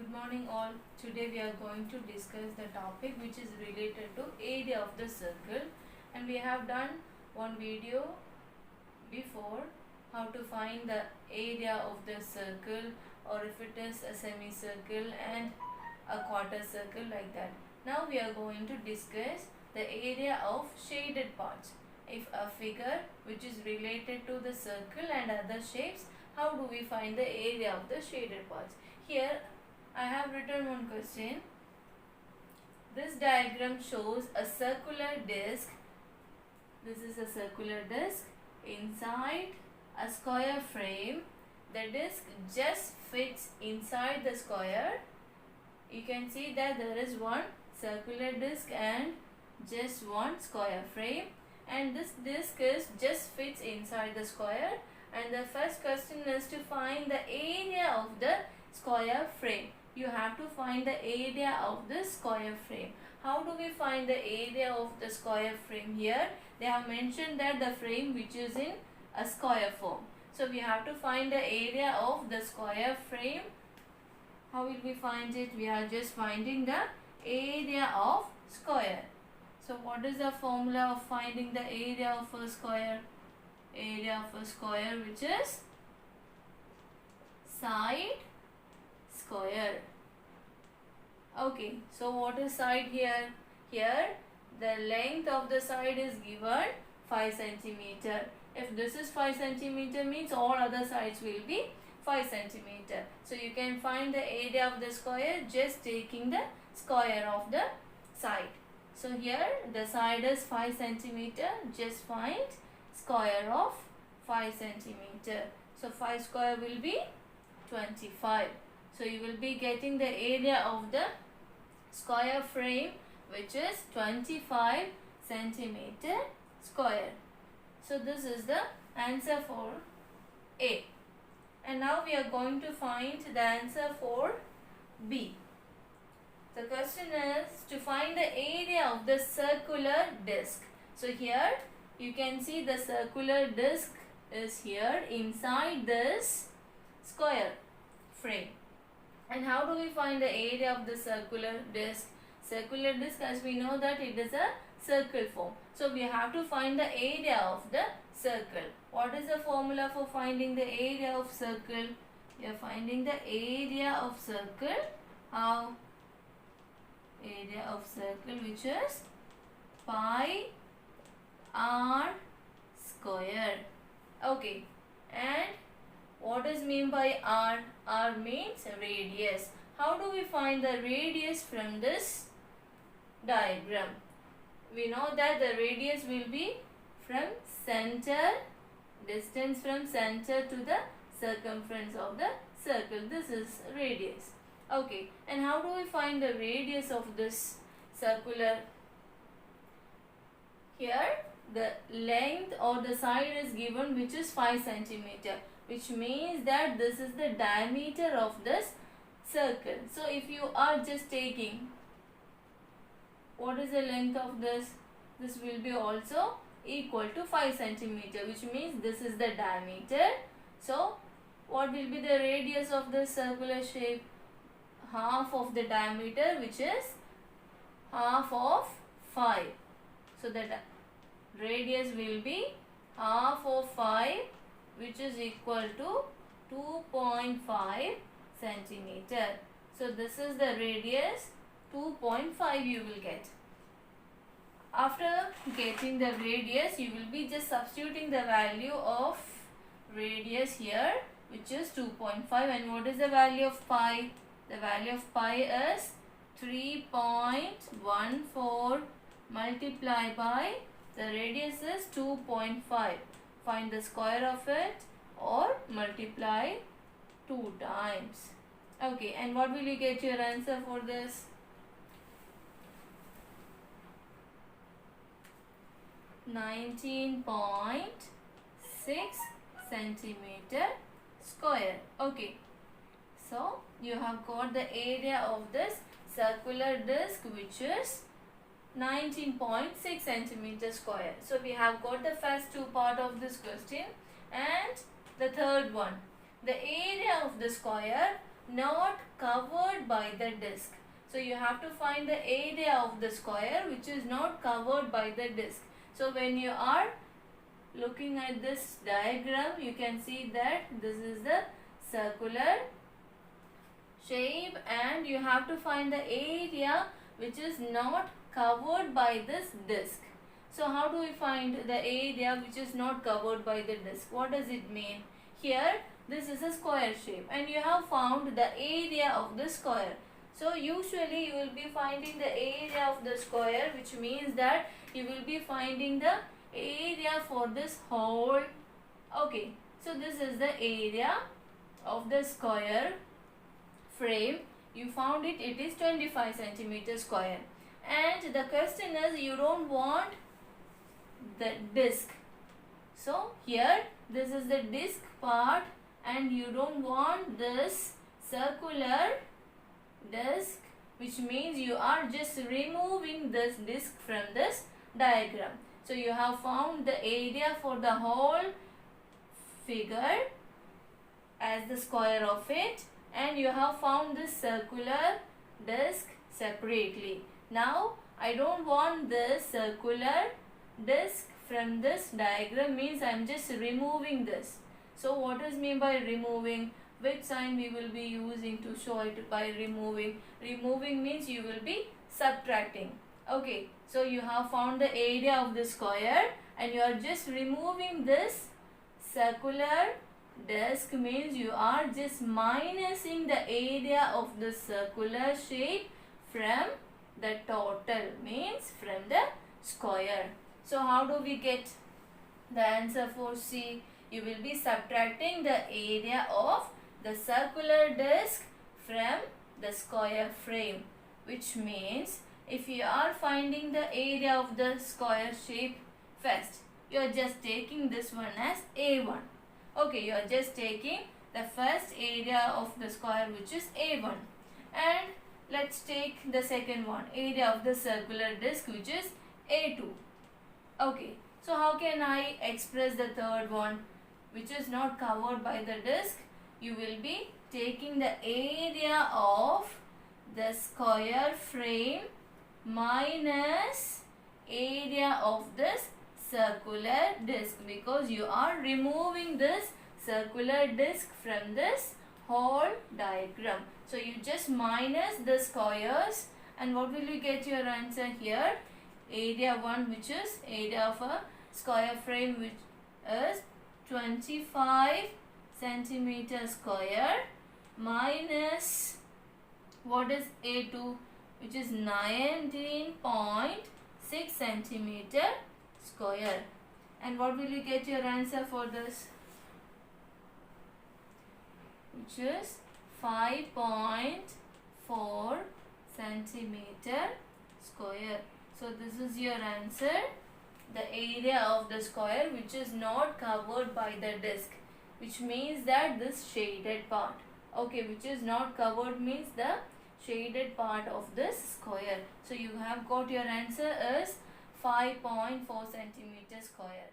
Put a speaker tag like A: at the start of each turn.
A: Good morning all. Today we are going to discuss the topic which is related to area of the circle, and we have done one video before how to find the area of the circle, or if it is a semicircle and a quarter circle, like that. Now we are going to discuss the area of shaded parts. If a figure which is related to the circle and other shapes, how do we find the area of the shaded parts? Here I have written one question. This diagram shows a circular disc. This is a circular disc inside a square frame. The disc just fits inside the square. You can see that there is one circular disc and just one square frame, and this disc is just fits inside the square. And the first question is to find the area of the square frame. You have to find the area of the square frame. How do we find the area of the square frame? Here they have mentioned that the frame which is in a square form. So we have to find the area of the square frame. How will we find it? We are just finding the area of square. So what is the formula of finding the area of a square? Area of a square which is side square. Okay, so what is side here? Here the length of the side is given 5 centimeter. If this is 5 centimeter, means all other sides will be 5 centimeter. So you can find the area of the square just taking the square of the side. So here the side is 5 centimeter. Just find square of 5 centimeter. So 5 square will be 25. So you will be getting the area of the square frame which is 25 centimeter square. So this is the answer for A. And now we are going to find the answer for B. The question is to find the area of the circular disc. So here you can see the circular disc is here inside this square frame. And how do we find the area of the circular disc? Circular disc, as we know that it is a circle form. So we have to find the area of the circle. What is the formula for finding the area of circle? We are finding the area of circle. How? Area of circle which is pi r square. Okay, and what is mean by r? R means radius. How do we find the radius from this diagram? We know that the radius will be from center, distance from center to the circumference of the circle. This is radius. Okay, and how do we find the radius of this circular? Here the length or the side is given which is 5 centimeter, which means that this is the diameter of this circle. So if you are just taking, what is the length of this? This will be also equal to 5 centimeter, which means this is the diameter. So what will be the radius of the circular shape? Half of the diameter, which is half of 5. So the radius will be half of 5, which is equal to 2.5 centimeter. So this is the radius, 2.5 you will get. After getting the radius, you will be just substituting the value of radius here, which is 2.5. And what is the value of pi? The value of pi is 3.14 multiplied by the radius is 2.5. Find the square of it or multiply 2 times. Okay, and what will you get your answer for this? 19.6 centimeter square. Okay, so you have got the area of this circular disc which is 19.6 centimeter square. So we have got the first two part of this question, and the third one, the area of the square not covered by the disc. So you have to find the area of the square which is not covered by the disc. So when you are looking at this diagram, you can see that this is the circular shape and you have to find the area which is not covered by this disc. So how do we find the area which is not covered by the disc? What does it mean? Here this is a square shape and you have found the area of the square. So usually you will be finding the area of the square, which means that you will be finding the area for this whole. Okay, so this is the area of the square frame. You found it, it is 25 centimeter square. And the question is, you don't want the disc. So here this is the disc part and you don't want this circular disc, which means you are just removing this disc from this diagram. So you have found the area for the whole figure as the square of it and you have found this circular disc separately. Now I don't want this circular disc from this diagram, means I am just removing this. So what is mean by removing? Which sign we will be using to show it by removing? Removing means you will be subtracting. Okay, so you have found the area of the square and you are just removing this circular disc, means you are just minusing the area of the circular shape from the total, means from the square. So how do we get the answer for C? You will be subtracting the area of the circular disc from the square frame, which means if you are finding the area of the square shape first, you are just taking this one as A1. Okay, you are just taking the first area of the square, which is A1. And let's take the second one, area of the circular disc, which is A2. Okay, so how can I express the third one, which is not covered by the disc? You will be taking the area of the square frame minus area of this circular disc, because you are removing this circular disc from this whole diagram. So you just minus the squares and what will you get your answer here? Area 1, which is area of a square frame, which is 25 centimeter square, minus what is A2, which is 19.6 centimeter square. And what will you get your answer for this? Which is 5.4 centimeter square. So this is your answer, the area of the square which is not covered by the disc, which means that this shaded part. Okay, which is not covered means the shaded part of this square. So you have got your answer as 5.4 centimeter square.